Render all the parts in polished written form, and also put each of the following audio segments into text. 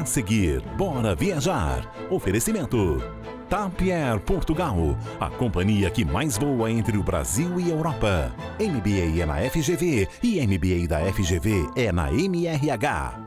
seguir, bora viajar. Oferecimento TAP Air Portugal, a companhia que mais voa entre o Brasil e a Europa. MBA é na FGV e MBA da FGV é na MRH.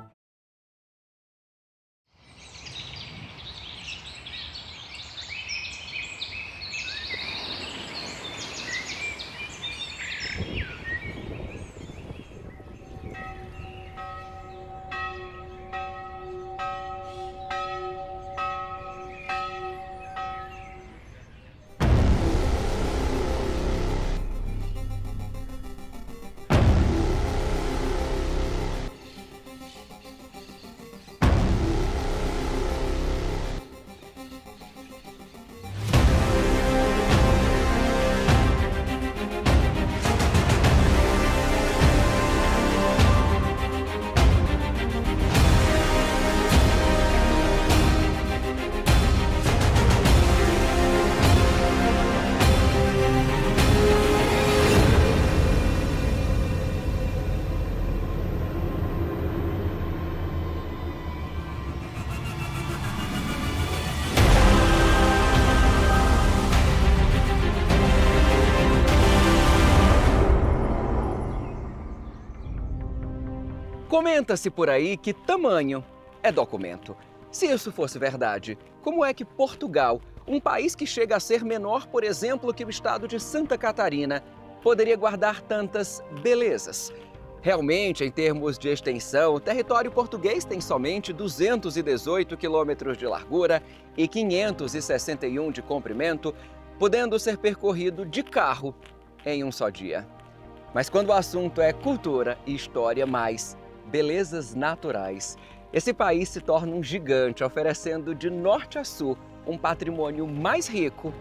Comenta-se por aí que tamanho é documento. Se isso fosse verdade, como é que Portugal, um país que chega a ser menor, por exemplo, que o estado de Santa Catarina, poderia guardar tantas belezas? Realmente, em termos de extensão, o território português tem somente 218 quilômetros de largura e 561 de comprimento, podendo ser percorrido de carro em um só dia. Mas quando o assunto é cultura e história mais belezas naturais, esse país se torna um gigante, oferecendo de norte a sul um patrimônio mais rico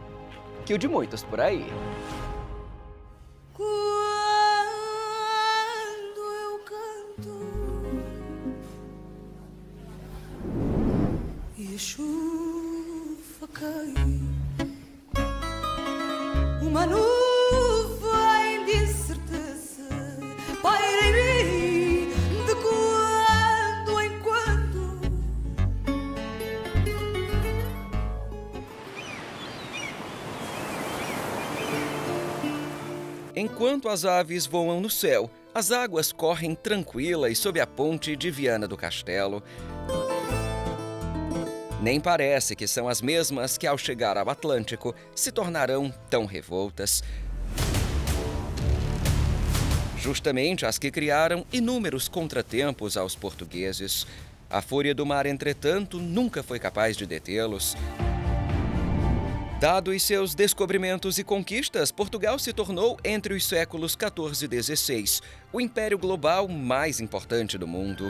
que o de muitos por aí. Quando eu canto e a chuva cai, uma nuvem de incerteza paira em mim de quando em quando. Enquanto as aves voam no céu, as águas correm tranquilas sob a ponte de Viana do Castelo. Nem parece que são as mesmas que, ao chegar ao Atlântico, se tornarão tão revoltas. Justamente as que criaram inúmeros contratempos aos portugueses. A fúria do mar, entretanto, nunca foi capaz de detê-los. Dados seus descobrimentos e conquistas, Portugal se tornou, entre os séculos XIV e XVI, o império global mais importante do mundo.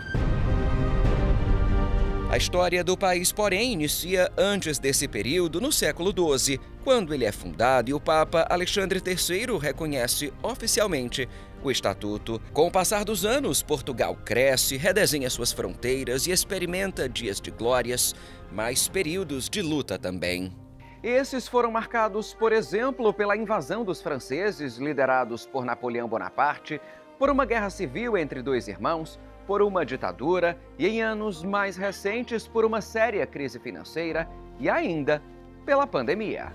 A história do país, porém, inicia antes desse período, no século XII, quando ele é fundado e o Papa Alexandre III reconhece oficialmente o Estatuto. Com o passar dos anos, Portugal cresce, redesenha suas fronteiras e experimenta dias de glórias, mas períodos de luta também. Esses foram marcados, por exemplo, pela invasão dos franceses, liderados por Napoleão Bonaparte, por uma guerra civil entre dois irmãos, por uma ditadura e, em anos mais recentes, por uma séria crise financeira e ainda pela pandemia.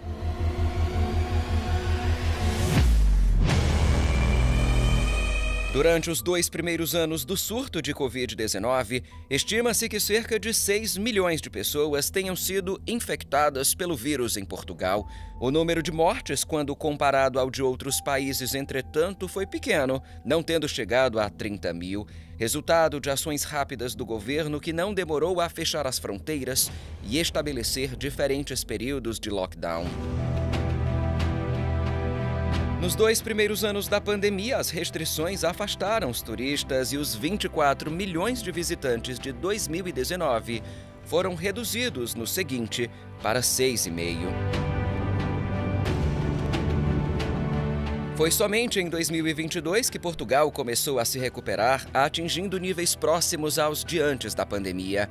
Durante os 2 primeiros anos do surto de Covid-19, estima-se que cerca de 6 milhões de pessoas tenham sido infectadas pelo vírus em Portugal. O número de mortes, quando comparado ao de outros países, entretanto, foi pequeno, não tendo chegado a 30 mil, resultado de ações rápidas do governo que não demorou a fechar as fronteiras e estabelecer diferentes períodos de lockdown. Nos 2 primeiros anos da pandemia, as restrições afastaram os turistas e os 24 milhões de visitantes de 2019 foram reduzidos no seguinte para 6,5. Foi somente em 2022 que Portugal começou a se recuperar, atingindo níveis próximos aos de antes da pandemia.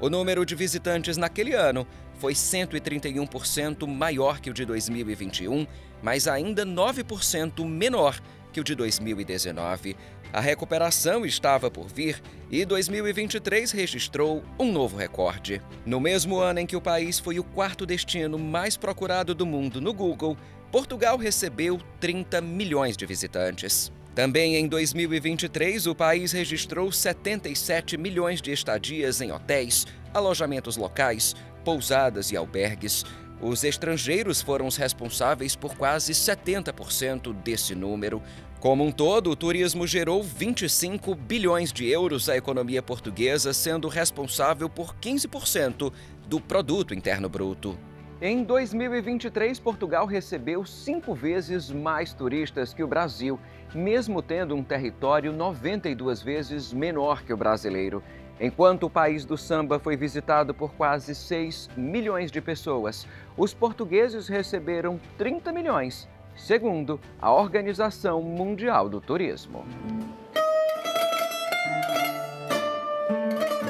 O número de visitantes naquele ano foi 131% maior que o de 2021, mas ainda 9% menor que o de 2019. A recuperação estava por vir e 2023 registrou um novo recorde. No mesmo ano em que o país foi o quarto destino mais procurado do mundo no Google, Portugal recebeu 30 milhões de visitantes. Também em 2023, o país registrou 77 milhões de estadias em hotéis, alojamentos locais, pousadas e albergues. Os estrangeiros foram os responsáveis por quase 70% desse número. Como um todo, o turismo gerou 25 bilhões de euros à economia portuguesa, sendo responsável por 15% do produto interno bruto. Em 2023, Portugal recebeu 5 vezes mais turistas que o Brasil, mesmo tendo um território 92 vezes menor que o brasileiro. Enquanto o país do samba foi visitado por quase 6 milhões de pessoas, os portugueses receberam 30 milhões, segundo a Organização Mundial do Turismo.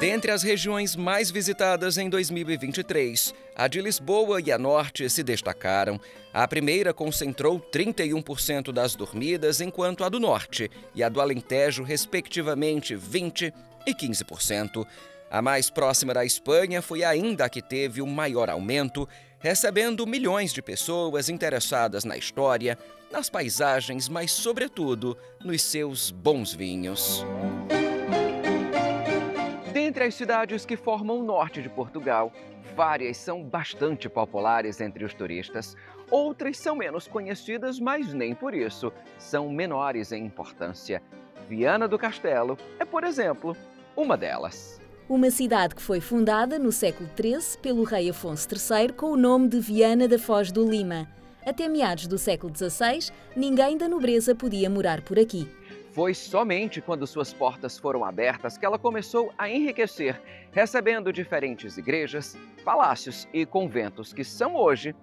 Dentre as regiões mais visitadas em 2023, a de Lisboa e a Norte se destacaram. A primeira concentrou 31% das dormidas, enquanto a do Norte e a do Alentejo, respectivamente, 20% e 15%. A mais próxima da Espanha foi ainda a que teve o maior aumento, recebendo milhões de pessoas interessadas na história, nas paisagens, mas, sobretudo, nos seus bons vinhos. Dentre as cidades que formam o norte de Portugal, várias são bastante populares entre os turistas. Outras são menos conhecidas, mas nem por isso são menores em importância. Viana do Castelo é, por exemplo, uma delas. Uma cidade que foi fundada no século XIII pelo rei Afonso III com o nome de Viana da Foz do Lima. Até meados do século XVI, ninguém da nobreza podia morar por aqui. Foi somente quando suas portas foram abertas que ela começou a enriquecer, recebendo diferentes igrejas, palácios e conventos que são hoje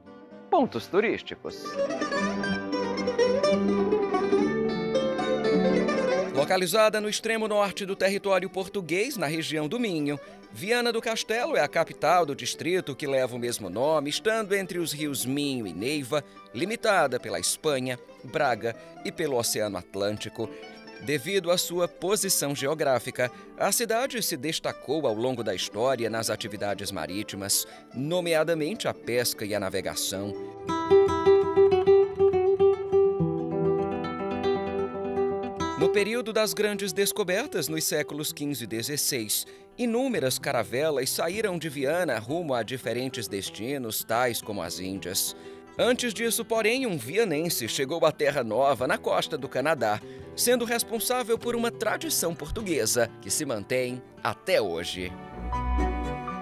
pontos turísticos. Localizada no extremo norte do território português, na região do Minho, Viana do Castelo é a capital do distrito que leva o mesmo nome, estando entre os rios Minho e Neiva, limitada pela Espanha, Braga e pelo Oceano Atlântico. Devido à sua posição geográfica, a cidade se destacou ao longo da história nas atividades marítimas, nomeadamente a pesca e a navegação. No período das grandes descobertas, nos séculos XV e XVI, inúmeras caravelas saíram de Viana rumo a diferentes destinos, tais como as Índias. Antes disso, porém, um vianense chegou à Terra Nova, na costa do Canadá, sendo responsável por uma tradição portuguesa que se mantém até hoje.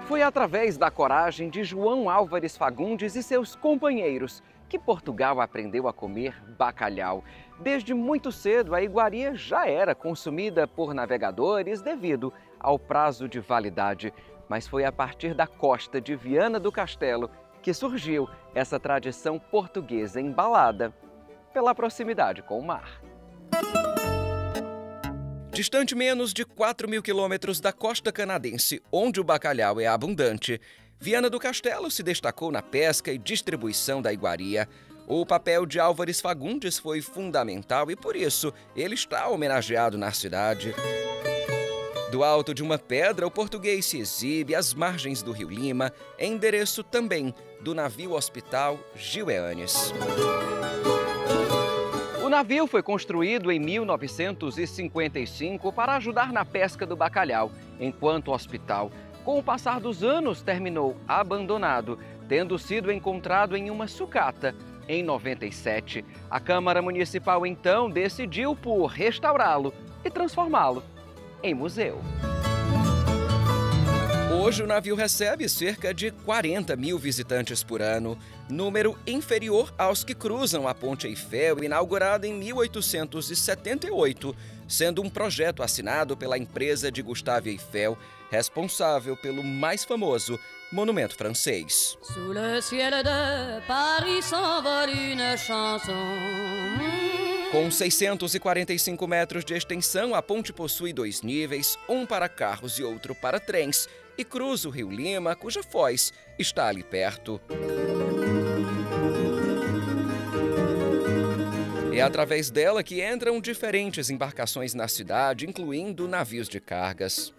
Foi através da coragem de João Álvares Fagundes e seus companheiros que Portugal aprendeu a comer bacalhau. Desde muito cedo, a iguaria já era consumida por navegadores devido ao prazo de validade. Mas foi a partir da costa de Viana do Castelo que surgiu essa tradição portuguesa embalada pela proximidade com o mar. Distante menos de 4.000 quilômetros da costa canadense, onde o bacalhau é abundante, Viana do Castelo se destacou na pesca e distribuição da iguaria. O papel de Álvares Fagundes foi fundamental e, por isso, ele está homenageado na cidade. Do alto de uma pedra, o português se exibe às margens do Rio Lima, endereço também do navio hospital Gil Eanes. O navio foi construído em 1955 para ajudar na pesca do bacalhau, enquanto o hospital, com o passar dos anos, terminou abandonado, tendo sido encontrado em uma sucata. Em 97, a Câmara Municipal então decidiu por restaurá-lo e transformá-lo em museu. Hoje o navio recebe cerca de 40.000 visitantes por ano, número inferior aos que cruzam a Ponte Eiffel, inaugurada em 1878, sendo um projeto assinado pela empresa de Gustave Eiffel, responsável pelo mais famoso monumento francês. Sous le ciel de Paris s'envole une chanson. Com 645 metros de extensão, a ponte possui 2 níveis, um para carros e outro para trens, e cruza o Rio Lima, cuja foz está ali perto. É através dela que entram diferentes embarcações na cidade, incluindo navios de cargas.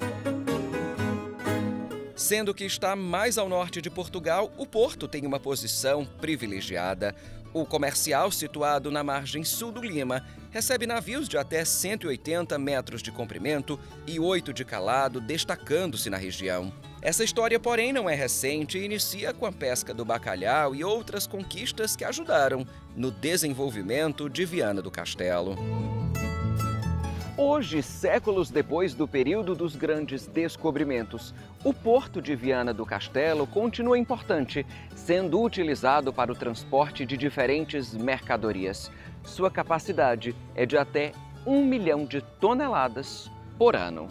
Sendo que está mais ao norte de Portugal, o porto tem uma posição privilegiada. O comercial, situado na margem sul do Lima, recebe navios de até 180 metros de comprimento e 8 de calado, destacando-se na região. Essa história, porém, não é recente e inicia com a pesca do bacalhau e outras conquistas que ajudaram no desenvolvimento de Viana do Castelo. Hoje, séculos depois do período dos grandes descobrimentos, o porto de Viana do Castelo continua importante, sendo utilizado para o transporte de diferentes mercadorias. Sua capacidade é de até 1 milhão de toneladas por ano.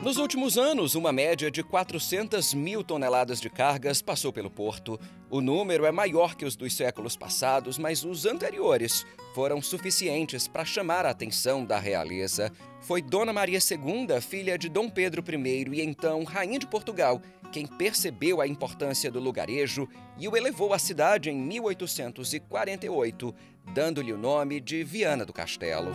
Nos últimos anos, uma média de 400 mil toneladas de cargas passou pelo porto. O número é maior que os dos séculos passados, mas os anteriores foram suficientes para chamar a atenção da realeza. Foi Dona Maria II, filha de Dom Pedro I e então Rainha de Portugal, quem percebeu a importância do lugarejo e o elevou à cidade em 1848, dando-lhe o nome de Viana do Castelo.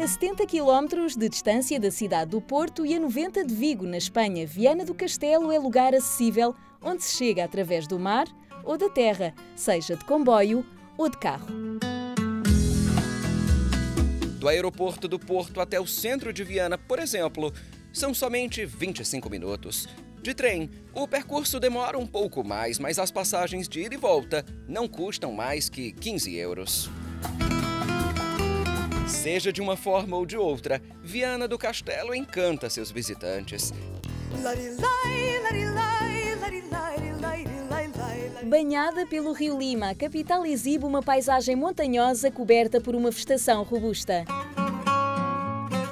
A 70 km de distância da cidade do Porto e a 90 de Vigo, na Espanha, Viana do Castelo é lugar acessível onde se chega através do mar ou da terra, seja de comboio ou de carro. Do aeroporto do Porto até o centro de Viana, por exemplo, são somente 25 minutos. De trem, o percurso demora um pouco mais, mas as passagens de ida e volta não custam mais que 15 euros. Seja de uma forma ou de outra, Viana do Castelo encanta seus visitantes. Banhada pelo rio Lima, a capital exibe uma paisagem montanhosa coberta por uma vegetação robusta.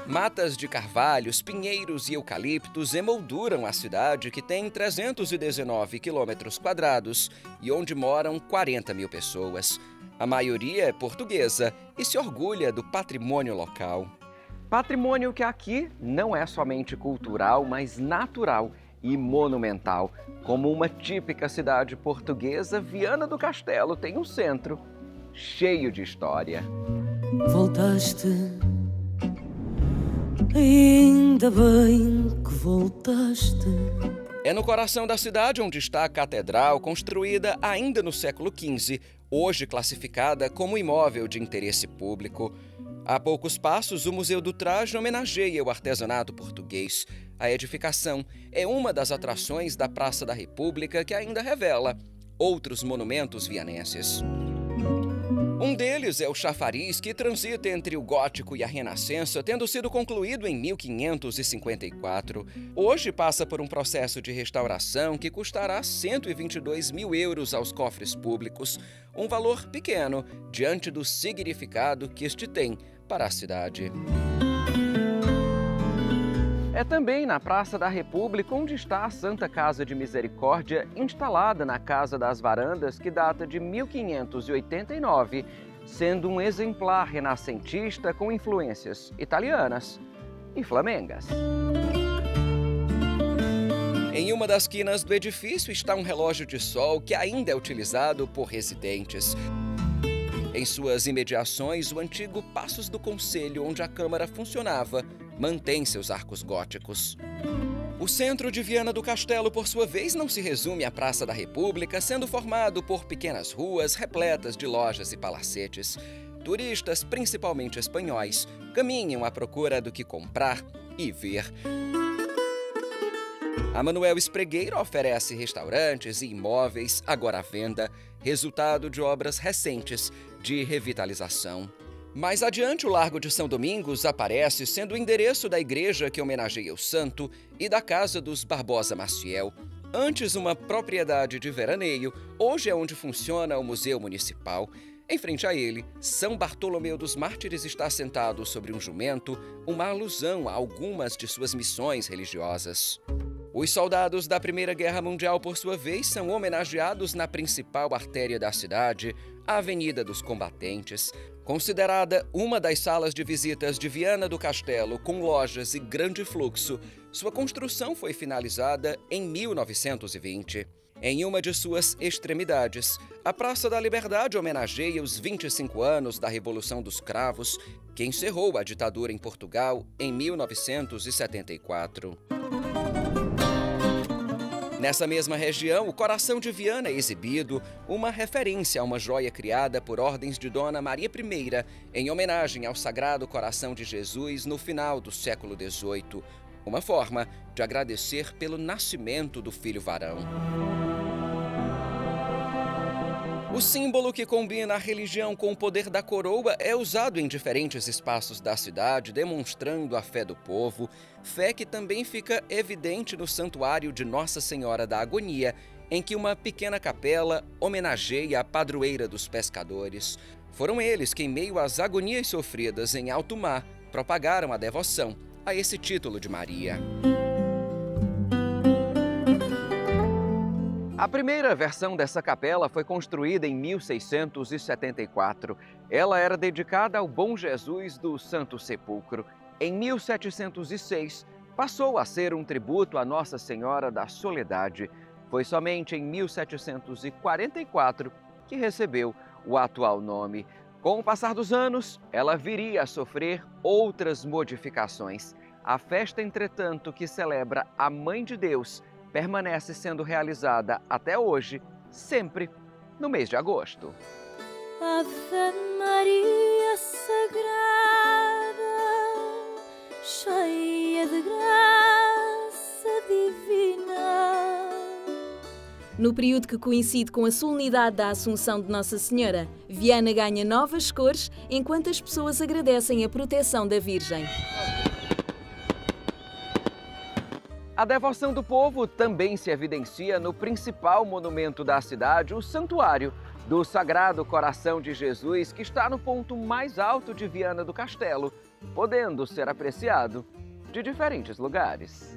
Matas de carvalhos, pinheiros e eucaliptos emolduram a cidade, que tem 319 quilômetros quadrados e onde moram 40 mil pessoas. A maioria é portuguesa e se orgulha do patrimônio local. Patrimônio que aqui não é somente cultural, mas natural e monumental. Como uma típica cidade portuguesa, Viana do Castelo tem um centro cheio de história. Voltaste, ainda bem que voltaste. É no coração da cidade onde está a catedral, construída ainda no século XV, hoje classificada como imóvel de interesse público. A poucos passos, o Museu do Traje homenageia o artesanato português. A edificação é uma das atrações da Praça da República, que ainda revela outros monumentos vianenses. Um deles é o chafariz, que transita entre o gótico e a renascença, tendo sido concluído em 1554. Hoje passa por um processo de restauração que custará 122 mil euros aos cofres públicos, um valor pequeno diante do significado que este tem para a cidade. É também na Praça da República onde está a Santa Casa de Misericórdia, instalada na Casa das Varandas, que data de 1589, sendo um exemplar renascentista com influências italianas e flamengas. Em uma das quinas do edifício está um relógio de sol que ainda é utilizado por residentes. Em suas imediações, o antigo Passos do Conselho, onde a Câmara funcionava, mantém seus arcos góticos. O centro de Viana do Castelo, por sua vez, não se resume à Praça da República, sendo formado por pequenas ruas repletas de lojas e palacetes. Turistas, principalmente espanhóis, caminham à procura do que comprar e ver. A Manuel Espregueiro oferece restaurantes e imóveis, agora à venda, resultado de obras recentes de revitalização. Mais adiante, o Largo de São Domingos aparece sendo o endereço da igreja que homenageia o santo e da casa dos Barbosa Maciel. Antes uma propriedade de veraneio, hoje é onde funciona o Museu Municipal. Em frente a ele, São Bartolomeu dos Mártires está sentado sobre um jumento, uma alusão a algumas de suas missões religiosas. Os soldados da Primeira Guerra Mundial, por sua vez, são homenageados na principal artéria da cidade, a Avenida dos Combatentes. Considerada uma das salas de visitas de Viana do Castelo, com lojas e grande fluxo, sua construção foi finalizada em 1920. Em uma de suas extremidades, a Praça da Liberdade homenageia os 25 anos da Revolução dos Cravos, que encerrou a ditadura em Portugal em 1974. Nessa mesma região, o Coração de Viana é exibido, uma referência a uma joia criada por ordens de Dona Maria I, em homenagem ao Sagrado Coração de Jesus no final do século XVIII, uma forma de agradecer pelo nascimento do filho varão. O símbolo que combina a religião com o poder da coroa é usado em diferentes espaços da cidade, demonstrando a fé do povo, fé que também fica evidente no Santuário de Nossa Senhora da Agonia, em que uma pequena capela homenageia a padroeira dos pescadores. Foram eles que, em meio às agonias sofridas em alto mar, propagaram a devoção a esse título de Maria. A primeira versão dessa capela foi construída em 1674. Ela era dedicada ao Bom Jesus do Santo Sepulcro. Em 1706, passou a ser um tributo à Nossa Senhora da Soledade. Foi somente em 1744 que recebeu o atual nome. Com o passar dos anos, ela viria a sofrer outras modificações. A festa, entretanto, que celebra a Mãe de Deus, permanece sendo realizada até hoje, sempre no mês de agosto. Ave Maria Sagrada, cheia de graça divina. No período que coincide com a solenidade da Assunção de Nossa Senhora, Viana ganha novas cores enquanto as pessoas agradecem a proteção da Virgem. A devoção do povo também se evidencia no principal monumento da cidade, o Santuário do Sagrado Coração de Jesus, que está no ponto mais alto de Viana do Castelo, podendo ser apreciado de diferentes lugares.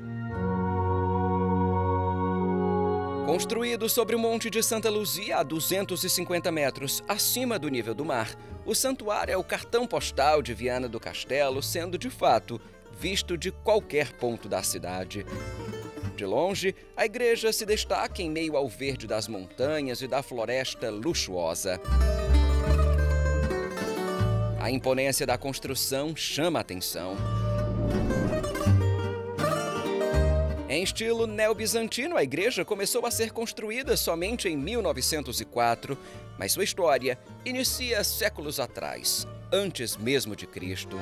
Construído sobre o Monte de Santa Luzia, a 250 metros acima do nível do mar, o santuário é o cartão postal de Viana do Castelo, sendo de fato visto de qualquer ponto da cidade. De longe, a igreja se destaca em meio ao verde das montanhas e da floresta luxuosa. A imponência da construção chama a atenção. Em estilo neobizantino, a igreja começou a ser construída somente em 1904, mas sua história inicia séculos atrás, antes mesmo de Cristo.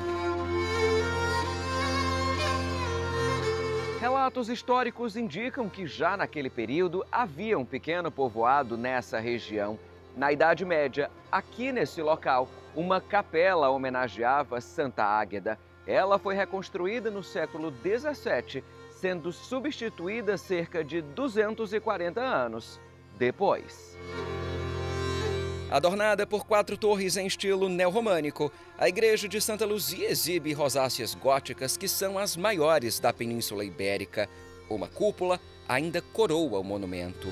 Relatos históricos indicam que já naquele período havia um pequeno povoado nessa região. Na Idade Média, aqui nesse local, uma capela homenageava Santa Águeda. Ela foi reconstruída no século XVII, sendo substituída cerca de 240 anos depois. Adornada por 4 torres em estilo neorromânico, a igreja de Santa Luzia exibe rosáceas góticas que são as maiores da Península Ibérica. Uma cúpula ainda coroa o monumento.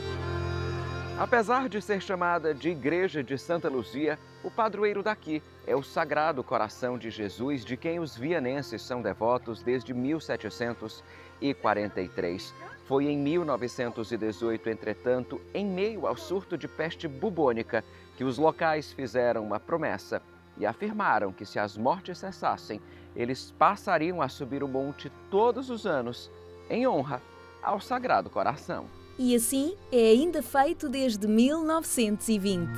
Apesar de ser chamada de Igreja de Santa Luzia, o padroeiro daqui é o Sagrado Coração de Jesus, de quem os vianenses são devotos desde 1743. Foi em 1918, entretanto, em meio ao surto de peste bubônica, que os locais fizeram uma promessa e afirmaram que, se as mortes cessassem, eles passariam a subir o monte todos os anos, em honra ao Sagrado Coração. E assim é ainda feito desde 1920.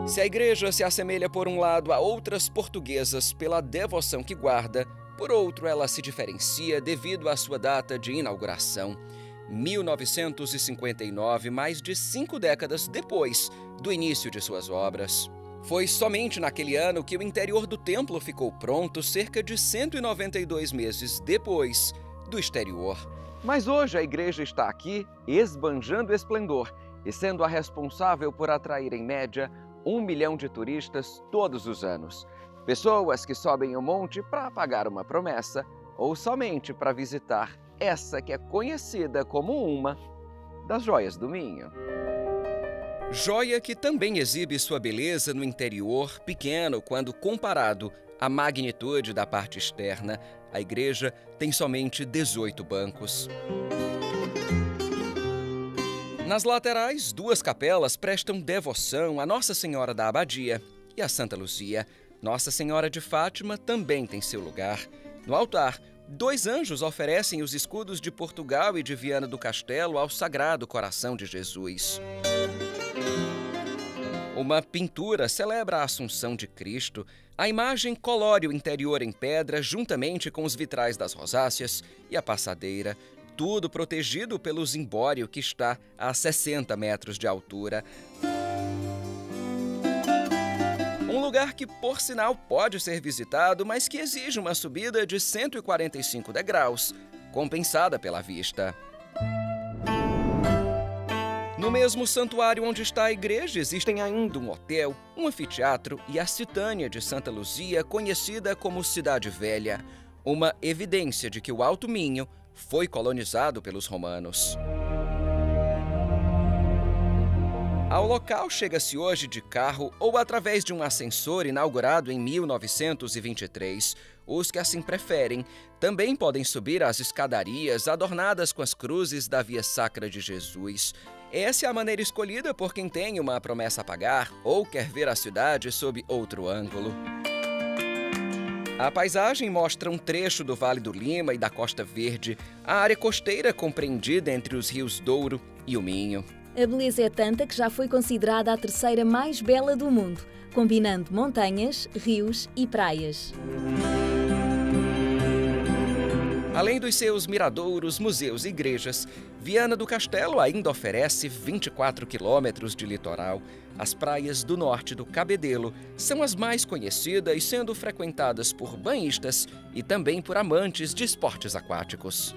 Se a igreja se assemelha, por um lado, a outras portuguesas pela devoção que guarda, por outro, ela se diferencia devido à sua data de inauguração. 1959, mais de 5 décadas depois do início de suas obras. Foi somente naquele ano que o interior do templo ficou pronto, cerca de 192 meses depois do exterior. Mas hoje a igreja está aqui, esbanjando esplendor e sendo a responsável por atrair, em média, 1 milhão de turistas todos os anos. Pessoas que sobem o monte para pagar uma promessa ou somente para visitar essa que é conhecida como uma das joias do Minho. Joia que também exibe sua beleza no interior, pequeno quando comparado à magnitude da parte externa. A igreja tem somente 18 bancos. Nas laterais, 2 capelas prestam devoção a Nossa Senhora da Abadia e a Santa Luzia. Nossa Senhora de Fátima também tem seu lugar. No altar, 2 anjos oferecem os escudos de Portugal e de Viana do Castelo ao Sagrado Coração de Jesus. Uma pintura celebra a Assunção de Cristo. A imagem colore o interior em pedra juntamente com os vitrais das rosáceas e a passadeira, tudo protegido pelo zimbório que está a 60 metros de altura. Um lugar que, por sinal, pode ser visitado, mas que exige uma subida de 145 degraus, compensada pela vista. No mesmo santuário onde está a igreja, existem ainda um hotel, um anfiteatro e a Citânia de Santa Luzia, conhecida como Cidade Velha, uma evidência de que o Alto Minho foi colonizado pelos romanos. Ao local chega-se hoje de carro ou através de um ascensor inaugurado em 1923. Os que assim preferem também podem subir as escadarias adornadas com as cruzes da Via Sacra de Jesus. Essa é a maneira escolhida por quem tem uma promessa a pagar ou quer ver a cidade sob outro ângulo. A paisagem mostra um trecho do Vale do Lima e da Costa Verde, a área costeira compreendida entre os rios Douro e o Minho. A beleza é tanta que já foi considerada a 3ª mais bela do mundo, combinando montanhas, rios e praias. Além dos seus miradouros, museus e igrejas, Viana do Castelo ainda oferece 24 quilômetros de litoral. As praias do norte do Cabedelo são as mais conhecidas, sendo frequentadas por banhistas e também por amantes de esportes aquáticos.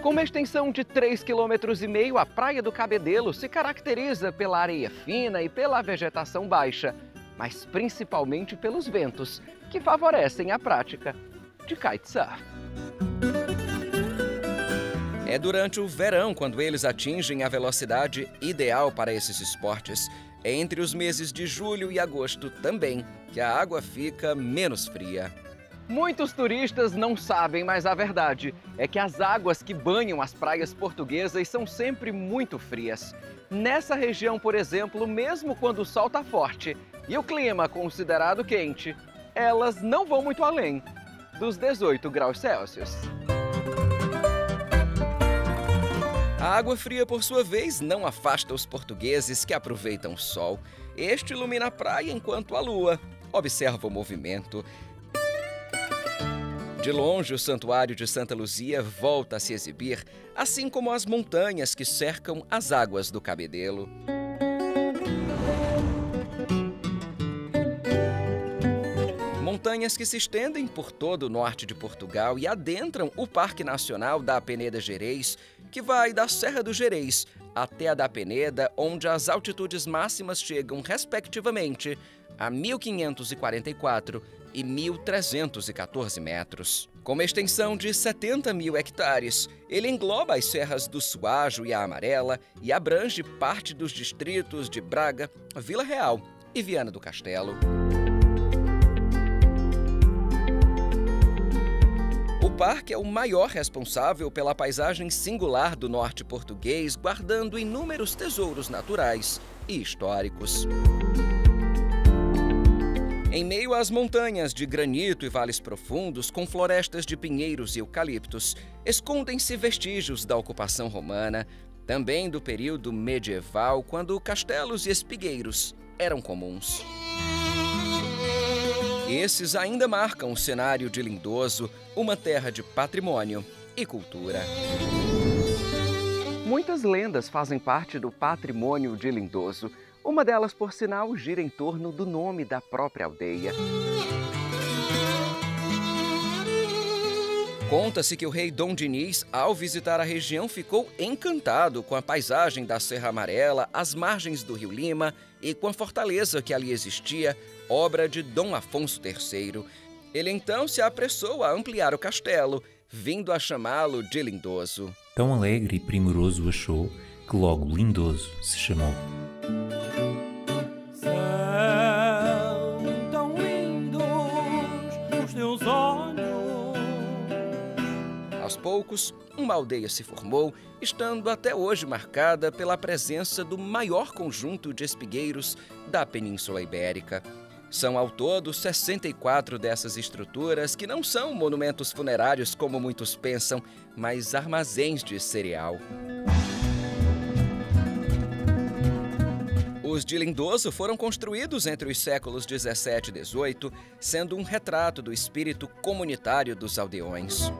Com uma extensão de 3,5 km, a Praia do Cabedelo se caracteriza pela areia fina e pela vegetação baixa, mas principalmente pelos ventos, que favorecem a prática de kitesurf. É durante o verão, quando eles atingem a velocidade ideal para esses esportes. É entre os meses de julho e agosto também que a água fica menos fria. Muitos turistas não sabem, mas a verdade é que as águas que banham as praias portuguesas são sempre muito frias. Nessa região, por exemplo, mesmo quando o sol está forte e o clima considerado quente, elas não vão muito além dos 18 graus Celsius. A água fria, por sua vez, não afasta os portugueses que aproveitam o sol. Este ilumina a praia enquanto a lua observa o movimento. De longe, o Santuário de Santa Luzia volta a se exibir, assim como as montanhas que cercam as águas do Cabedelo. Montanhas que se estendem por todo o norte de Portugal e adentram o Parque Nacional da Peneda Gerês, que vai da Serra do Gerês até a da Peneda, onde as altitudes máximas chegam, respectivamente, a 1.544 e 1.314 metros. Com uma extensão de 70 mil hectares, ele engloba as serras do Suajo e a Amarela e abrange parte dos distritos de Braga, Vila Real e Viana do Castelo. O parque é o maior responsável pela paisagem singular do norte português, guardando inúmeros tesouros naturais e históricos. Em meio às montanhas de granito e vales profundos, com florestas de pinheiros e eucaliptos, escondem-se vestígios da ocupação romana, também do período medieval, quando castelos e espigueiros eram comuns. Esses ainda marcam o cenário de Lindoso, uma terra de patrimônio e cultura. Muitas lendas fazem parte do patrimônio de Lindoso. Uma delas, por sinal, gira em torno do nome da própria aldeia. Conta-se que o rei Dom Dinis, ao visitar a região, ficou encantado com a paisagem da Serra Amarela, as margens do rio Lima e com a fortaleza que ali existia, obra de Dom Afonso III. Ele então se apressou a ampliar o castelo, vindo a chamá-lo de Lindoso. Tão alegre e primoroso achou que logo Lindoso se chamou. São tão poucos, uma aldeia se formou, estando até hoje marcada pela presença do maior conjunto de espigueiros da Península Ibérica. São ao todo 64 dessas estruturas que não são monumentos funerários como muitos pensam, mas armazéns de cereal. Os de Lindoso foram construídos entre os séculos 17 e 18, sendo um retrato do espírito comunitário dos aldeões.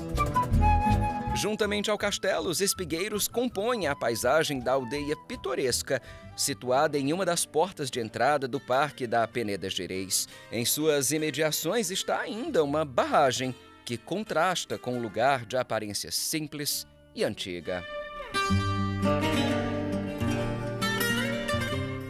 Juntamente ao castelo, os espigueiros compõem a paisagem da aldeia pitoresca, situada em uma das portas de entrada do Parque da Peneda Gerês. Em suas imediações está ainda uma barragem, que contrasta com um lugar de aparência simples e antiga.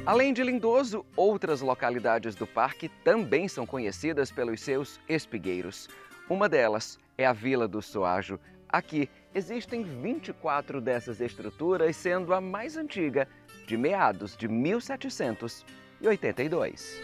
Além de Lindoso, outras localidades do parque também são conhecidas pelos seus espigueiros. Uma delas é a Vila do Soajo. Aqui existem 24 dessas estruturas, sendo a mais antiga de meados de 1782.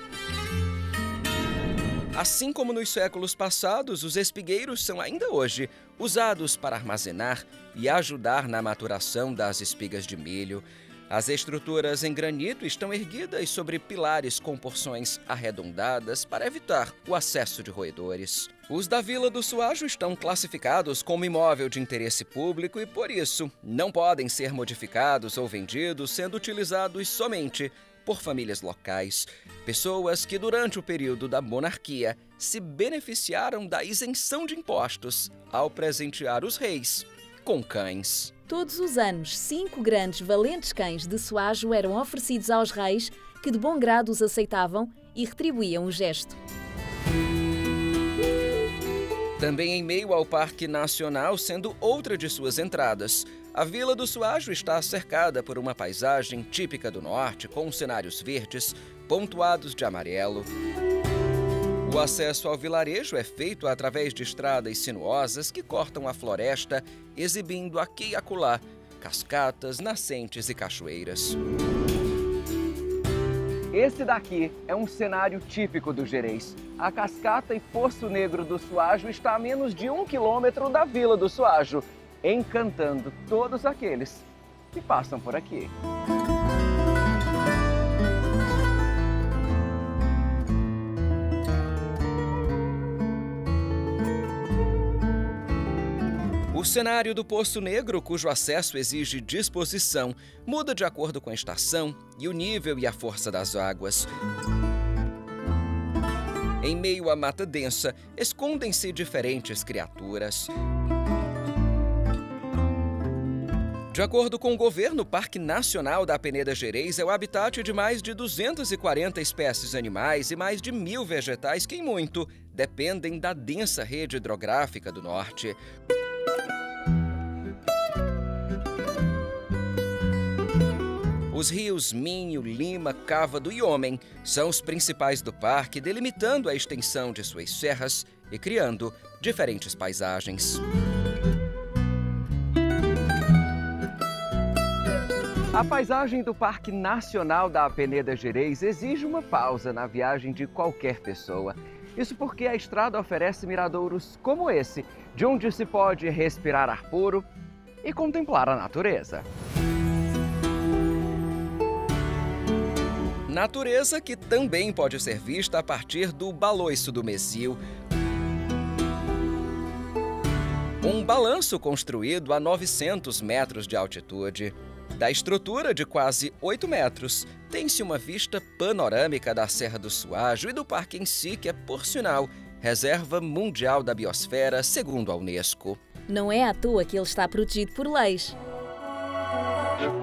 Assim como nos séculos passados, os espigueiros são ainda hoje usados para armazenar e ajudar na maturação das espigas de milho. As estruturas em granito estão erguidas sobre pilares com porções arredondadas para evitar o acesso de roedores. Os da Vila do Soajo estão classificados como imóvel de interesse público e, por isso, não podem ser modificados ou vendidos, sendo utilizados somente por famílias locais, pessoas que, durante o período da monarquia, se beneficiaram da isenção de impostos ao presentear os reis com cães. Todos os anos, 5 grandes valentes cães de Soajo eram oferecidos aos reis, que de bom grado os aceitavam e retribuíam o gesto. Também em meio ao Parque Nacional, sendo outra de suas entradas, a Vila do Soajo está cercada por uma paisagem típica do norte, com cenários verdes, pontuados de amarelo. O acesso ao vilarejo é feito através de estradas sinuosas que cortam a floresta, exibindo aqui e acolá cascatas, nascentes e cachoeiras. Esse daqui é um cenário típico do Gerês. A cascata e Poço Negro do Soajo está a menos de 1 quilômetro da Vila do Soajo, encantando todos aqueles que passam por aqui. O cenário do Poço Negro, cujo acesso exige disposição, muda de acordo com a estação e o nível e a força das águas. Em meio à mata densa, escondem-se diferentes criaturas. De acordo com o governo, o Parque Nacional da Peneda Gerês é o habitat de mais de 240 espécies animais e mais de 1.000 vegetais que, em muito, dependem da densa rede hidrográfica do norte. Os rios Minho, Lima, Cávado e Homem são os principais do parque, delimitando a extensão de suas serras e criando diferentes paisagens. A paisagem do Parque Nacional da Peneda Gerês exige uma pausa na viagem de qualquer pessoa. Isso porque a estrada oferece miradouros como esse, de onde se pode respirar ar puro e contemplar a natureza. Natureza que também pode ser vista a partir do Baloiço do Mesil. Um balanço construído a 900 metros de altitude. Da estrutura de quase 8 metros, tem-se uma vista panorâmica da Serra do Soajo e do parque em si, que é, por sinal, Reserva Mundial da Biosfera, segundo a Unesco. Não é à toa que ele está protegido por leis.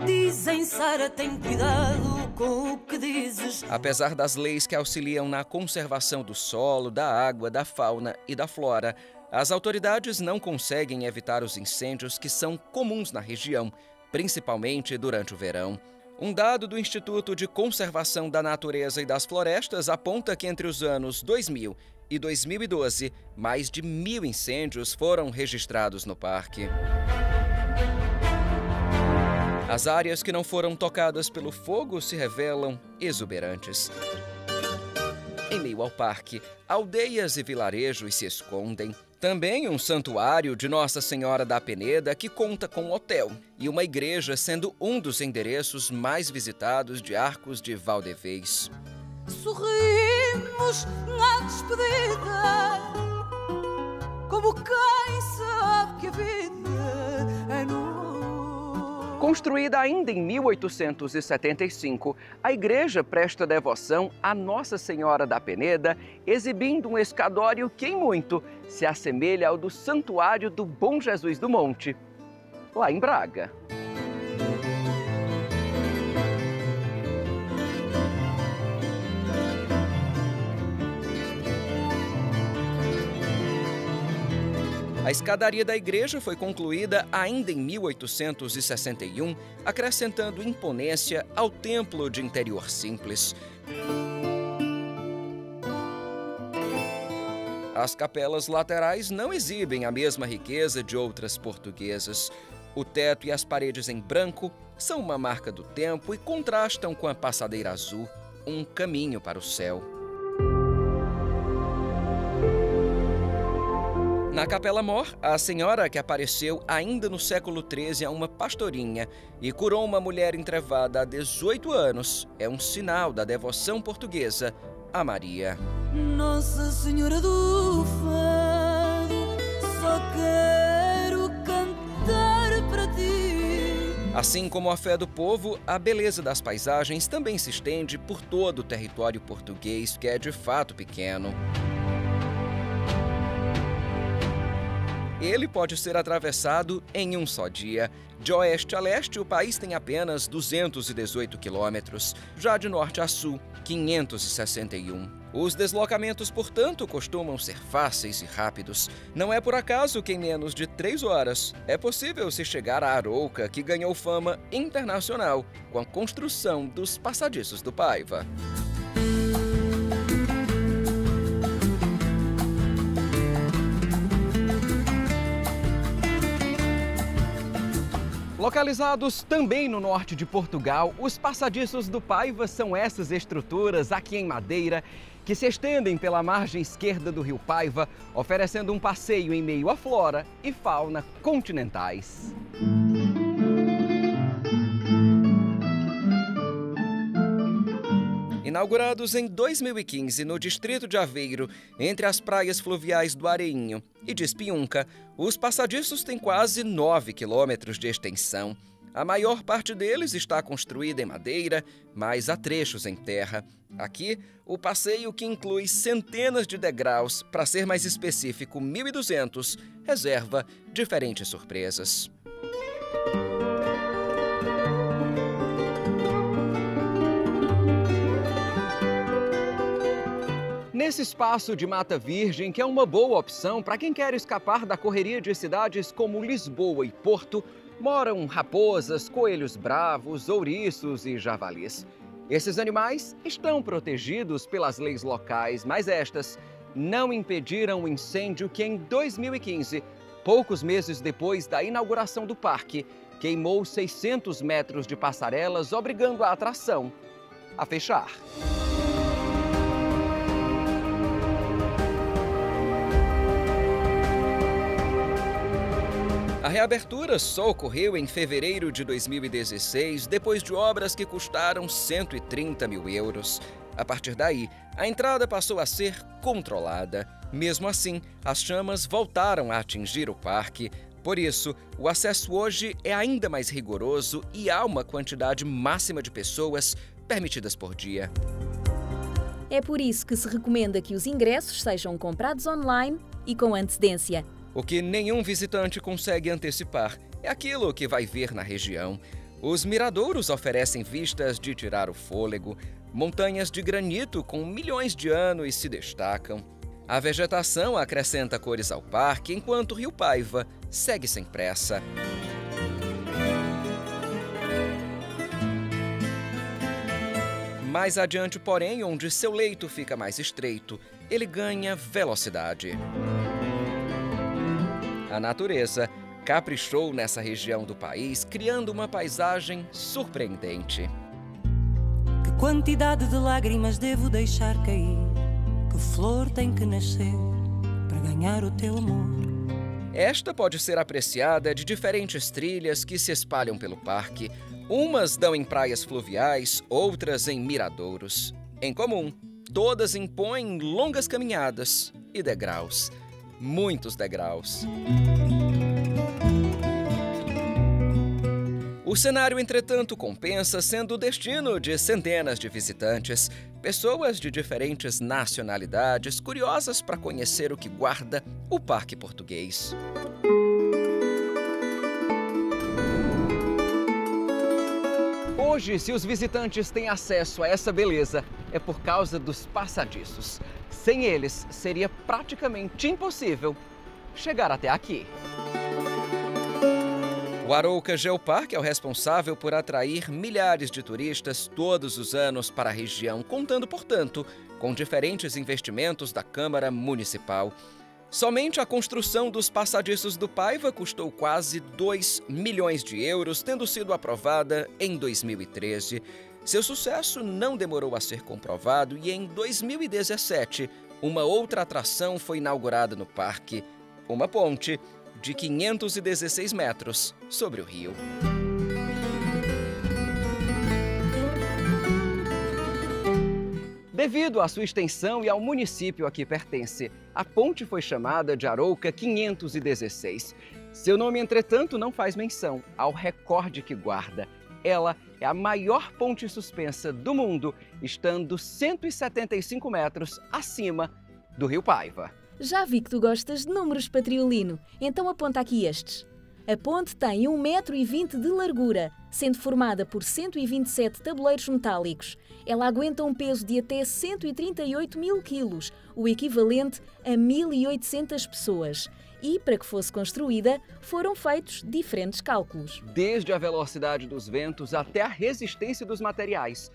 Dizem, Sara, tem cuidado com o que dizes. Apesar das leis que auxiliam na conservação do solo, da água, da fauna e da flora, as autoridades não conseguem evitar os incêndios que são comuns na região, principalmente durante o verão. Um dado do Instituto de Conservação da Natureza e das Florestas aponta que entre os anos 2000 e 2012, mais de 1.000 incêndios foram registrados no parque. As áreas que não foram tocadas pelo fogo se revelam exuberantes. Em meio ao parque, aldeias e vilarejos se escondem, Também um santuário de Nossa Senhora da Peneda que conta com um hotel e uma igreja sendo um dos endereços mais visitados de Arcos de Valdevez. Sorrimos na despedida, como quem sabe que a vida é noite. Construída ainda em 1875, a igreja presta devoção a Nossa Senhora da Peneda, exibindo um escadório que, em muito, se assemelha ao do Santuário do Bom Jesus do Monte, lá em Braga. A escadaria da igreja foi concluída ainda em 1861, acrescentando imponência ao templo de interior simples. As capelas laterais não exibem a mesma riqueza de outras portuguesas. O teto e as paredes em branco são uma marca do tempo e contrastam com a passadeira azul, um caminho para o céu. Na Capela Mor, a senhora que apareceu ainda no século XIII a uma pastorinha e curou uma mulher entrevada há 18 anos é um sinal da devoção portuguesa a Maria. Nossa Senhora do Fado, só quero cantar para ti. Assim como a fé do povo, a beleza das paisagens também se estende por todo o território português, que é de fato pequeno. Ele pode ser atravessado em um só dia. De oeste a leste, o país tem apenas 218 quilômetros, já de norte a sul, 561. Os deslocamentos, portanto, costumam ser fáceis e rápidos. Não é por acaso que em menos de 3 horas é possível se chegar a Arouca, que ganhou fama internacional com a construção dos passadiços do Paiva. Localizados também no norte de Portugal, os passadiços do Paiva são essas estruturas aqui em madeira que se estendem pela margem esquerda do rio Paiva, oferecendo um passeio em meio à flora e fauna continentais. Inaugurados em 2015 no distrito de Aveiro, entre as praias fluviais do Areinho e de Espiúnca, os passadiços têm quase 9 quilômetros de extensão. A maior parte deles está construída em madeira, mas há trechos em terra. Aqui, o passeio, que inclui centenas de degraus, para ser mais específico, 1.200, reserva diferentes surpresas. Nesse espaço de mata virgem, que é uma boa opção para quem quer escapar da correria de cidades como Lisboa e Porto, moram raposas, coelhos bravos, ouriços e javalis. Esses animais estão protegidos pelas leis locais, mas estas não impediram o incêndio que em 2015, poucos meses depois da inauguração do parque, queimou 600 metros de passarelas, obrigando a atração a fechar. A reabertura só ocorreu em fevereiro de 2016, depois de obras que custaram 130 mil euros. A partir daí, a entrada passou a ser controlada. Mesmo assim, as chamas voltaram a atingir o parque. Por isso, o acesso hoje é ainda mais rigoroso e há uma quantidade máxima de pessoas permitidas por dia. É por isso que se recomenda que os ingressos sejam comprados online e com antecedência. O que nenhum visitante consegue antecipar é aquilo que vai ver na região. Os miradouros oferecem vistas de tirar o fôlego, montanhas de granito com milhões de anos se destacam. A vegetação acrescenta cores ao parque, enquanto o rio Paiva segue sem pressa. Mais adiante, porém, onde seu leito fica mais estreito, ele ganha velocidade. A natureza caprichou nessa região do país, criando uma paisagem surpreendente. Que quantidade de lágrimas devo deixar cair? Que flor tem que nascer para ganhar o teu amor. Esta pode ser apreciada de diferentes trilhas que se espalham pelo parque. Umas dão em praias fluviais, outras em miradouros. Em comum, todas impõem longas caminhadas e degraus. Muitos degraus. O cenário, entretanto, compensa, sendo o destino de centenas de visitantes, pessoas de diferentes nacionalidades, curiosas para conhecer o que guarda o Parque Português. Hoje, se os visitantes têm acesso a essa beleza, é por causa dos passadiços. Sem eles, seria praticamente impossível chegar até aqui. O Arouca Geoparque é o responsável por atrair milhares de turistas todos os anos para a região, contando, portanto, com diferentes investimentos da Câmara Municipal. Somente a construção dos passadiços do Paiva custou quase 2 milhões de euros, tendo sido aprovada em 2013. Seu sucesso não demorou a ser comprovado e em 2017, uma outra atração foi inaugurada no parque, uma ponte de 516 metros sobre o rio. Devido à sua extensão e ao município a que pertence, a ponte foi chamada de Arouca 516. Seu nome, entretanto, não faz menção ao recorde que guarda. Ela é a maior ponte suspensa do mundo, estando 175 metros acima do rio Paiva. Já vi que tu gostas de números, Patriolino, então aponta aqui estes. A ponte tem 1,20 m de largura, sendo formada por 127 tabuleiros metálicos. Ela aguenta um peso de até 138 mil quilos, o equivalente a 1.800 pessoas. E, para que fosse construída, foram feitos diferentes cálculos. Desde a velocidade dos ventos até a resistência dos materiais,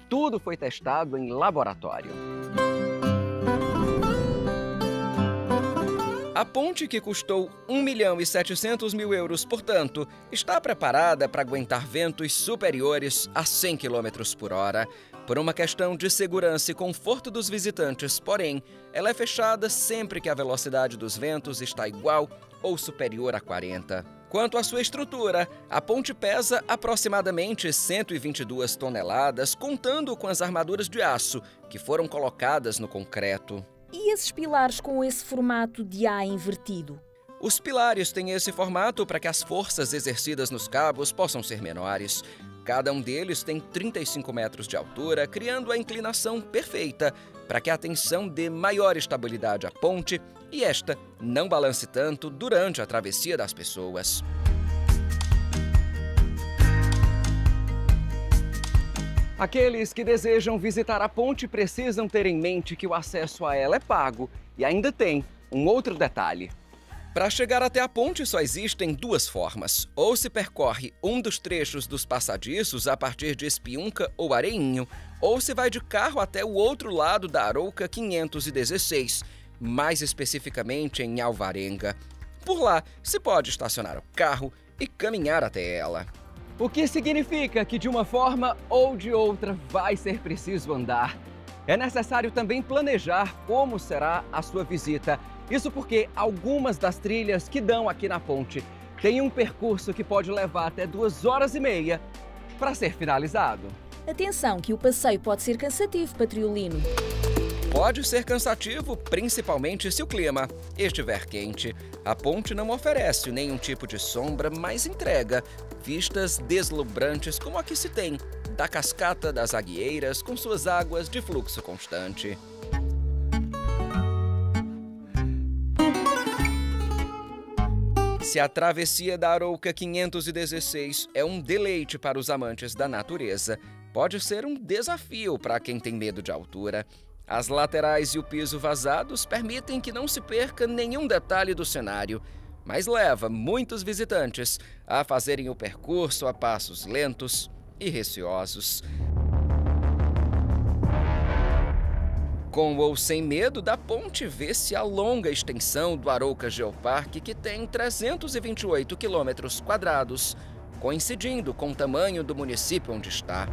tudo foi testado em laboratório. A ponte, que custou 1.700.000 euros, portanto, está preparada para aguentar ventos superiores a 100 km por hora. Por uma questão de segurança e conforto dos visitantes, porém, ela é fechada sempre que a velocidade dos ventos está igual ou superior a 40. Quanto à sua estrutura, a ponte pesa aproximadamente 122 toneladas, contando com as armaduras de aço que foram colocadas no concreto. E esses pilares com esse formato de A invertido? Os pilares têm esse formato para que as forças exercidas nos cabos possam ser menores. Cada um deles tem 35 metros de altura, criando a inclinação perfeita para que a tensão dê maior estabilidade à ponte e esta não balance tanto durante a travessia das pessoas. Aqueles que desejam visitar a ponte precisam ter em mente que o acesso a ela é pago e ainda tem um outro detalhe. Para chegar até a ponte só existem duas formas. Ou se percorre um dos trechos dos passadiços a partir de Espiúnca ou Areinho, ou se vai de carro até o outro lado da Arouca 516, mais especificamente em Alvarenga. Por lá, se pode estacionar o carro e caminhar até ela. O que significa que de uma forma ou de outra vai ser preciso andar. É necessário também planejar como será a sua visita. Isso porque algumas das trilhas que dão aqui na ponte têm um percurso que pode levar até 2h30 para ser finalizado. Atenção que o passeio pode ser cansativo, Patriolino. Pode ser cansativo, principalmente se o clima estiver quente. A ponte não oferece nenhum tipo de sombra, mas entrega vistas deslumbrantes como a que se tem da Cascata das Aguieiras com suas águas de fluxo constante. Se a travessia da Arouca 516 é um deleite para os amantes da natureza, pode ser um desafio para quem tem medo de altura. As laterais e o piso vazados permitem que não se perca nenhum detalhe do cenário, mas leva muitos visitantes a fazerem o percurso a passos lentos e receosos. Com ou sem medo da ponte, vê-se a longa extensão do Arouca Geoparque, que tem 328 km², coincidindo com o tamanho do município onde está.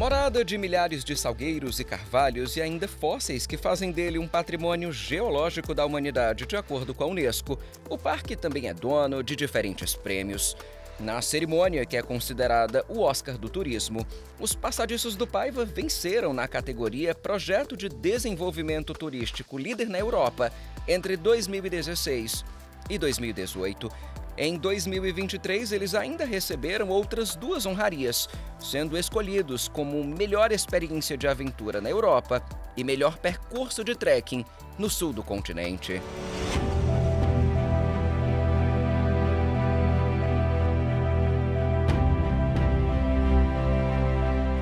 Morada de milhares de salgueiros e carvalhos e ainda fósseis que fazem dele um patrimônio geológico da humanidade, de acordo com a Unesco, o parque também é dono de diferentes prêmios. Na cerimônia, que é considerada o Oscar do turismo, os Passadiços do Paiva venceram na categoria Projeto de Desenvolvimento Turístico Líder na Europa entre 2016 e 2018. Em 2023, eles ainda receberam outras 2 honrarias, sendo escolhidos como melhor experiência de aventura na Europa e melhor percurso de trekking no sul do continente.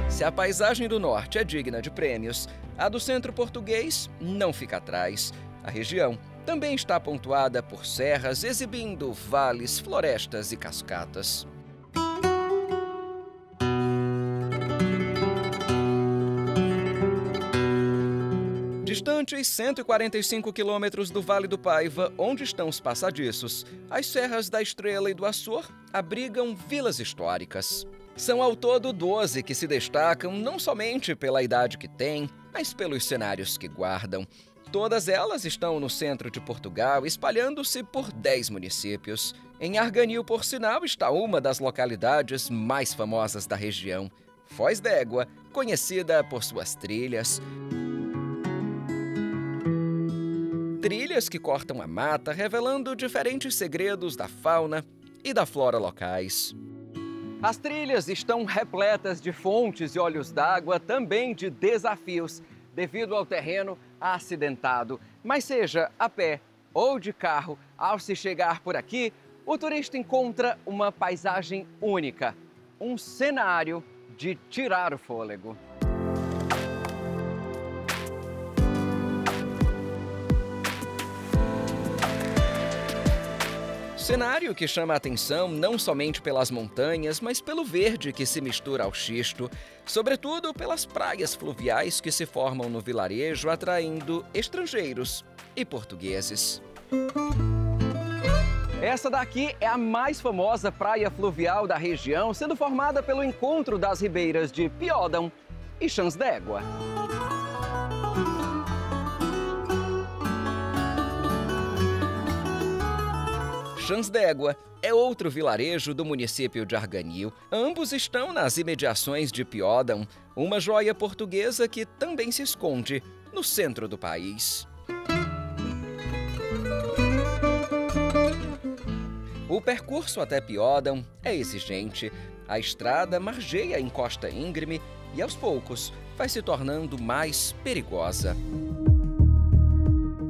Se a paisagem do norte é digna de prêmios, a do centro português não fica atrás. A região também está pontuada por serras exibindo vales, florestas e cascatas. Distantes 145 quilômetros do Vale do Paiva, onde estão os passadiços, as Serras da Estrela e do Açor abrigam vilas históricas. São ao todo 12 que se destacam não somente pela idade que têm, mas pelos cenários que guardam. Todas elas estão no centro de Portugal, espalhando-se por 10 municípios. Em Arganil, por sinal, está uma das localidades mais famosas da região, Foz d'Égua, conhecida por suas trilhas. Trilhas que cortam a mata, revelando diferentes segredos da fauna e da flora locais. As trilhas estão repletas de fontes e olhos d'água, também de desafios, devido ao terreno acidentado. Mas seja a pé ou de carro, ao se chegar por aqui, o turista encontra uma paisagem única, um cenário de tirar o fôlego. Cenário que chama a atenção não somente pelas montanhas, mas pelo verde que se mistura ao xisto, sobretudo pelas praias fluviais que se formam no vilarejo, atraindo estrangeiros e portugueses. Essa daqui é a mais famosa praia fluvial da região, sendo formada pelo encontro das ribeiras de Piódão e Chãs d'Égua. Chãs d'Égua é outro vilarejo do município de Arganil. Ambos estão nas imediações de Piódão, uma joia portuguesa que também se esconde no centro do país. O percurso até Piódão é exigente. A estrada margeia em costa íngreme e, aos poucos, vai se tornando mais perigosa.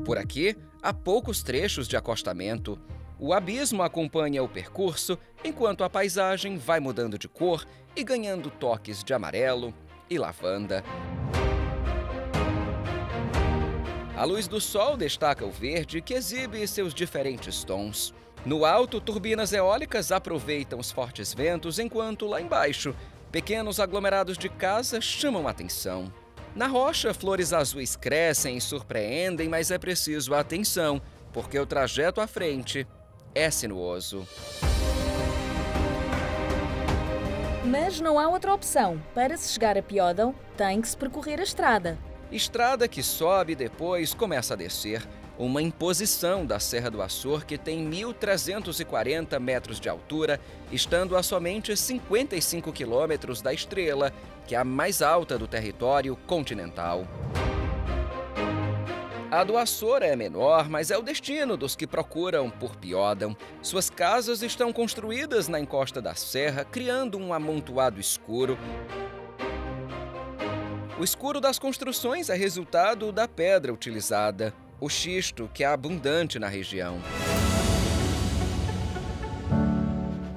Por aqui, há poucos trechos de acostamento. O abismo acompanha o percurso, enquanto a paisagem vai mudando de cor e ganhando toques de amarelo e lavanda. A luz do sol destaca o verde, que exibe seus diferentes tons. No alto, turbinas eólicas aproveitam os fortes ventos, enquanto lá embaixo, pequenos aglomerados de casas chamam a atenção. Na rocha, flores azuis crescem e surpreendem, mas é preciso atenção, porque o trajeto à frente é sinuoso. Mas não há outra opção. Para se chegar a Piódão, tem que se percorrer a estrada. Estrada que sobe e depois começa a descer. Uma imposição da Serra do Açor que tem 1.340 metros de altura, estando a somente 55 quilômetros da Estrela, que é a mais alta do território continental. A do Açor é menor, mas é o destino dos que procuram por Piódão. Suas casas estão construídas na encosta da serra, criando um amontoado escuro. O escuro das construções é resultado da pedra utilizada, o xisto, que é abundante na região.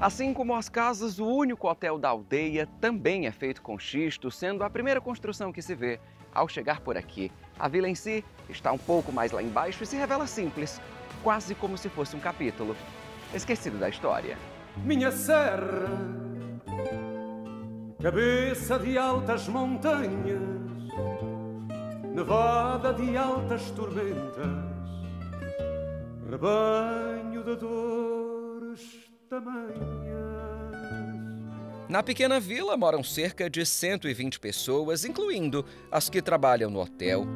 Assim como as casas, o único hotel da aldeia também é feito com xisto, sendo a primeira construção que se vê ao chegar por aqui. A vila em si está um pouco mais lá embaixo e se revela simples, quase como se fosse um capítulo esquecido da história. Minha serra, cabeça de altas montanhas, nevada de altas tormentas, rebanho de dores tamanhas. Na pequena vila moram cerca de 120 pessoas, incluindo as que trabalham no hotel.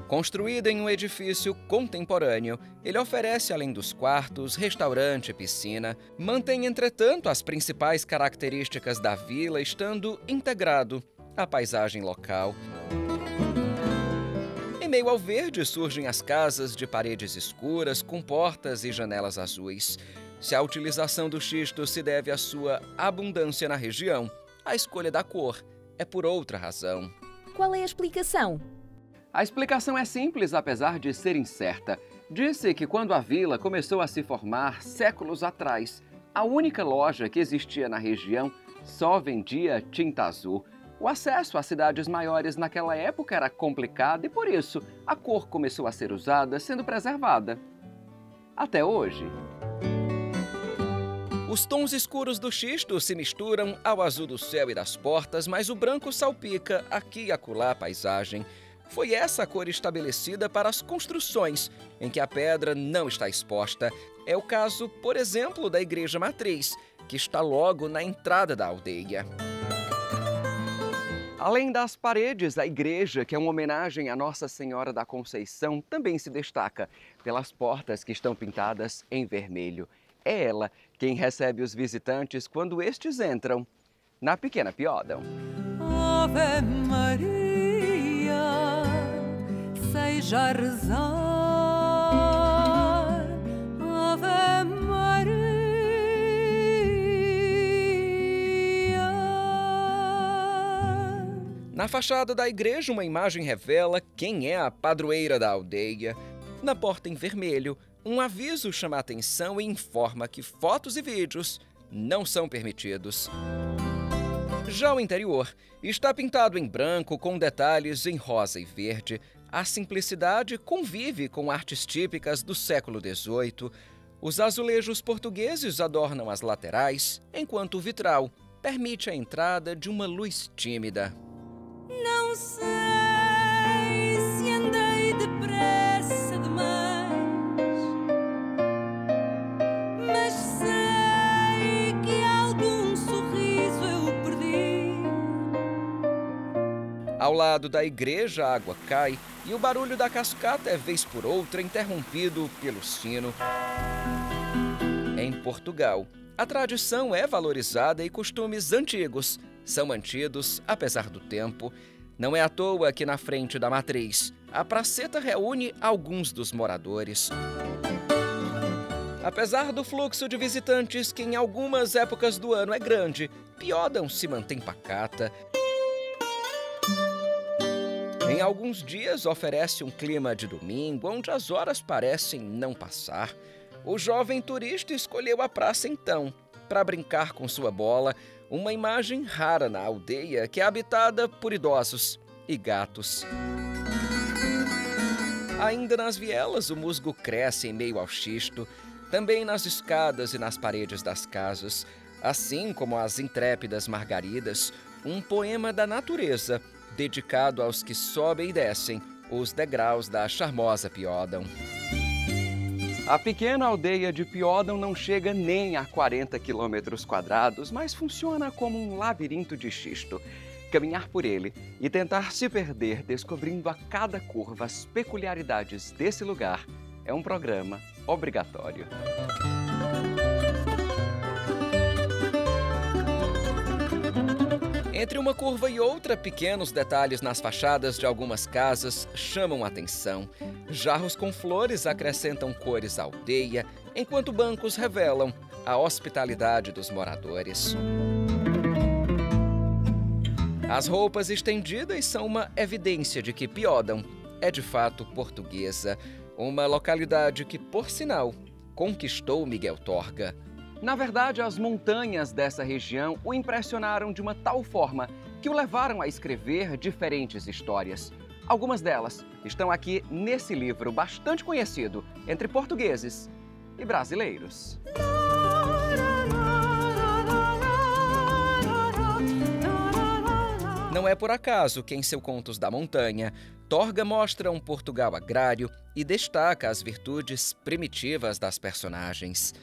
Construído em um edifício contemporâneo, ele oferece, além dos quartos, restaurante e piscina, mantém, entretanto, as principais características da vila, estando integrado à paisagem local. Em meio ao verde surgem as casas de paredes escuras, com portas e janelas azuis. Se a utilização do xisto se deve à sua abundância na região, a escolha da cor é por outra razão. Qual é a explicação? A explicação é simples, apesar de ser incerta. Disse que quando a vila começou a se formar séculos atrás, a única loja que existia na região só vendia tinta azul. O acesso às cidades maiores naquela época era complicado e, por isso, a cor começou a ser usada, sendo preservada. Até hoje. Os tons escuros do xisto se misturam ao azul do céu e das portas, mas o branco salpica aqui e acolá a paisagem. Foi essa a cor estabelecida para as construções, em que a pedra não está exposta. É o caso, por exemplo, da Igreja Matriz, que está logo na entrada da aldeia. Além das paredes, a igreja, que é uma homenagem à Nossa Senhora da Conceição, também se destaca pelas portas que estão pintadas em vermelho. É ela quem recebe os visitantes quando estes entram na Pequena Piódão. Ave Maria, seja a rezar. Ave Maria. Na fachada da igreja, uma imagem revela quem é a padroeira da aldeia. Na porta em vermelho, um aviso chama a atenção e informa que fotos e vídeos não são permitidos. Já o interior está pintado em branco com detalhes em rosa e verde. A simplicidade convive com artes típicas do século XVIII. Os azulejos portugueses adornam as laterais, enquanto o vitral permite a entrada de uma luz tímida. Não sei se andei depressa demais, mas sei que algum sorriso eu perdi. Ao lado da igreja, a água cai e o barulho da cascata é vez por outra interrompido pelo sino. Em Portugal, a tradição é valorizada e costumes antigos são mantidos apesar do tempo. Não é à toa que na frente da matriz, a praceta reúne alguns dos moradores. Apesar do fluxo de visitantes, que em algumas épocas do ano é grande, Piódão se mantém pacata. Em alguns dias oferece um clima de domingo, onde as horas parecem não passar. O jovem turista escolheu a praça então, para brincar com sua bola, uma imagem rara na aldeia que é habitada por idosos e gatos. Ainda nas vielas, o musgo cresce em meio ao xisto, também nas escadas e nas paredes das casas, assim como as intrépidas margaridas, um poema da natureza, dedicado aos que sobem e descem os degraus da charmosa Piódão. A pequena aldeia de Piódão não chega nem a 40 quilômetros quadrados, mas funciona como um labirinto de xisto. Caminhar por ele e tentar se perder descobrindo a cada curva as peculiaridades desse lugar é um programa obrigatório. Entre uma curva e outra, pequenos detalhes nas fachadas de algumas casas chamam a atenção. Jarros com flores acrescentam cores à aldeia, enquanto bancos revelam a hospitalidade dos moradores. As roupas estendidas são uma evidência de que Piódão é de fato portuguesa, uma localidade que, por sinal, conquistou Miguel Torga. Na verdade, as montanhas dessa região o impressionaram de uma tal forma que o levaram a escrever diferentes histórias. Algumas delas estão aqui nesse livro bastante conhecido entre portugueses e brasileiros. Não é por acaso que em seu Contos da Montanha, Torga mostra um Portugal agrário e destaca as virtudes primitivas das personagens.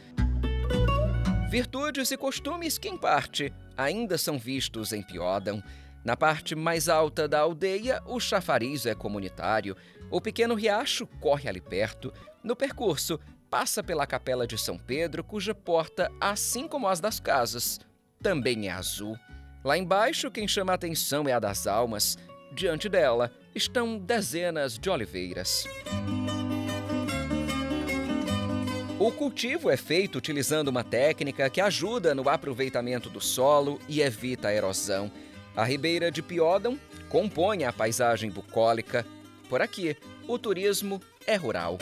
Virtudes e costumes que, em parte, ainda são vistos em Piódão. Na parte mais alta da aldeia, o chafariz é comunitário. O pequeno riacho corre ali perto. No percurso, passa pela Capela de São Pedro, cuja porta, assim como as das casas, também é azul. Lá embaixo, quem chama a atenção é a das almas. Diante dela estão dezenas de oliveiras. O cultivo é feito utilizando uma técnica que ajuda no aproveitamento do solo e evita a erosão. A Ribeira de Piódão compõe a paisagem bucólica. Por aqui, o turismo é rural.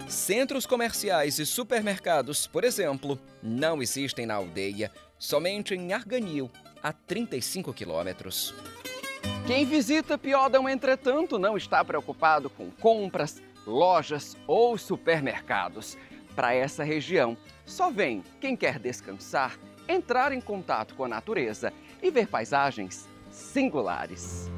Centros comerciais e supermercados, por exemplo, não existem na aldeia, somente em Arganil, a 35 quilômetros. Quem visita Piódão, entretanto, não está preocupado com compras, lojas ou supermercados. Para essa região, só vem quem quer descansar, entrar em contato com a natureza e ver paisagens singulares.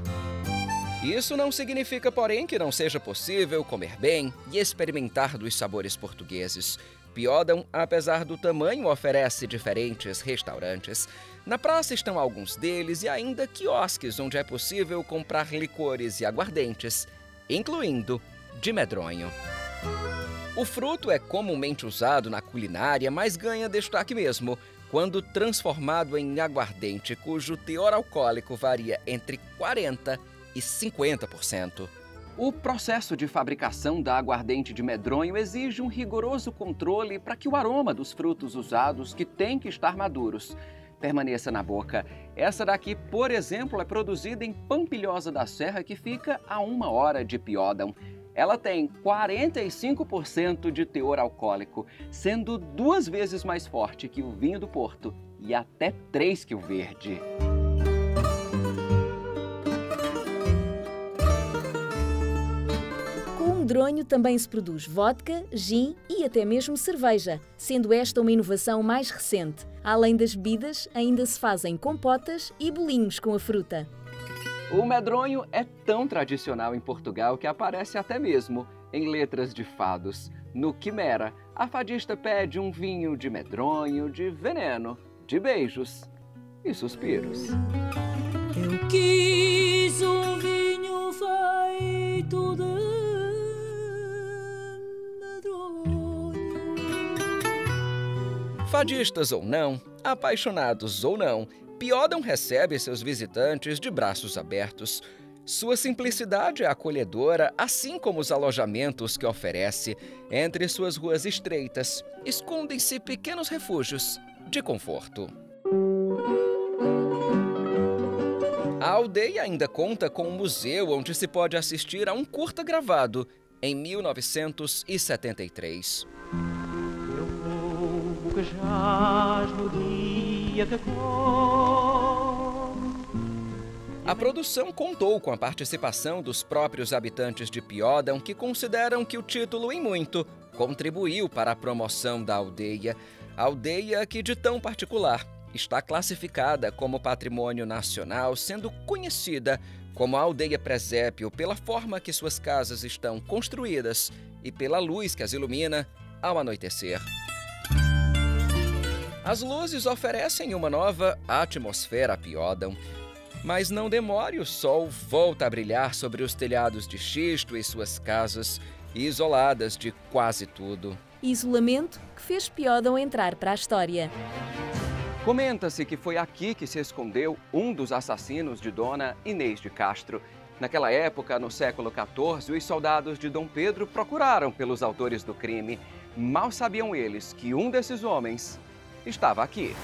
Isso não significa, porém, que não seja possível comer bem e experimentar dos sabores portugueses. Piódão, apesar do tamanho, oferece diferentes restaurantes. Na praça estão alguns deles e ainda quiosques onde é possível comprar licores e aguardentes, incluindo de medronho. O fruto é comumente usado na culinária, mas ganha destaque mesmo quando transformado em aguardente, cujo teor alcoólico varia entre 40% e 50%. O processo de fabricação da aguardente de medronho exige um rigoroso controle para que o aroma dos frutos usados, que tem que estar maduros, permaneça na boca. Essa daqui, por exemplo, é produzida em Pampilhosa da Serra, que fica a 1 hora de Piódão. Ela tem 45% de teor alcoólico, sendo 2 vezes mais forte que o vinho do Porto e até 3 que o verde. Com o medronho também se produz vodka, gin e até mesmo cerveja, sendo esta uma inovação mais recente. Além das bebidas, ainda se fazem compotas e bolinhos com a fruta. O medronho é tão tradicional em Portugal que aparece até mesmo em letras de fados. No Quimera, a fadista pede um vinho de medronho, de veneno, de beijos e suspiros. Eu quis um vinho feito de medronho. Fadistas ou não, apaixonados ou não, Piódão recebe seus visitantes de braços abertos. Sua simplicidade é acolhedora, assim como os alojamentos que oferece. Entre suas ruas estreitas, escondem-se pequenos refúgios de conforto. A aldeia ainda conta com um museu onde se pode assistir a um curta gravado em 1973. Eu vou que jaz no dia da A produção contou com a participação dos próprios habitantes de Piódão, que consideram que o título, em muito, contribuiu para a promoção da aldeia. A aldeia que, de tão particular, está classificada como patrimônio nacional, sendo conhecida como a Aldeia Presépio pela forma que suas casas estão construídas e pela luz que as ilumina ao anoitecer. As luzes oferecem uma nova atmosfera a Piódão. Mas não demore, o sol volta a brilhar sobre os telhados de xisto e suas casas, isoladas de quase tudo. Isolamento que fez Piódão entrar para a história. Comenta-se que foi aqui que se escondeu um dos assassinos de Dona Inês de Castro. Naquela época, no século XIV, os soldados de Dom Pedro procuraram pelos autores do crime. Mal sabiam eles que um desses homens estava aqui.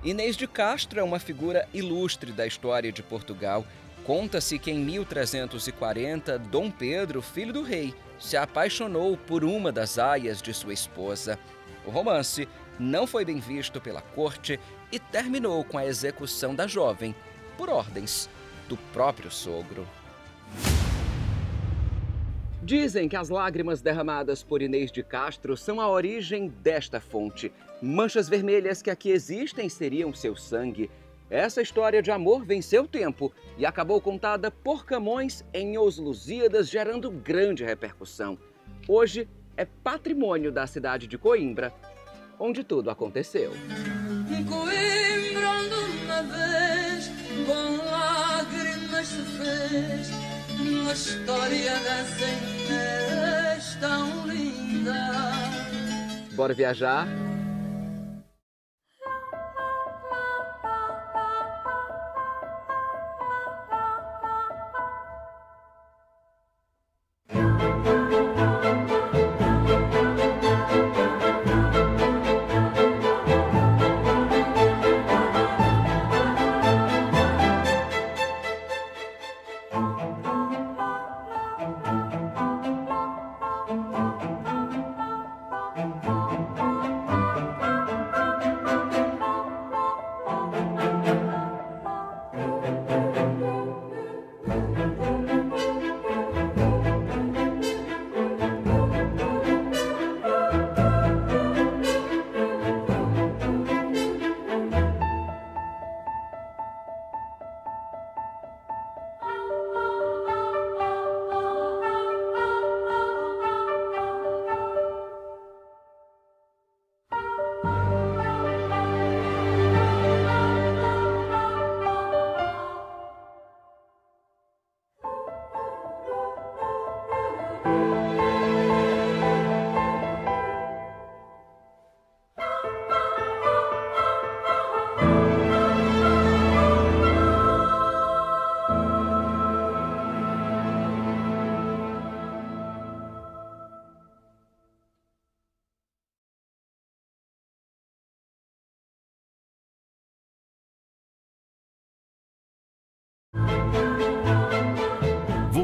Inês de Castro é uma figura ilustre da história de Portugal. Conta-se que em 1340, Dom Pedro, filho do rei, se apaixonou por uma das aias de sua esposa. O romance não foi bem visto pela corte e terminou com a execução da jovem, por ordens do próprio sogro. Dizem que as lágrimas derramadas por Inês de Castro são a origem desta fonte. Manchas vermelhas que aqui existem seriam seu sangue. Essa história de amor venceu o tempo e acabou contada por Camões em Os Lusíadas, gerando grande repercussão. Hoje é patrimônio da cidade de Coimbra onde tudo aconteceu. Coimbra onde uma vez com lágrimas se fez uma história das Eneiras tão linda. Bora viajar?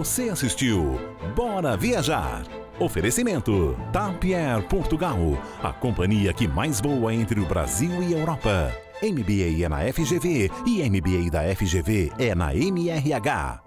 Você assistiu Bora Viajar. Oferecimento TAP Air Portugal, a companhia que mais voa entre o Brasil e a Europa. MBA é na FGV e MBA da FGV é na NRH.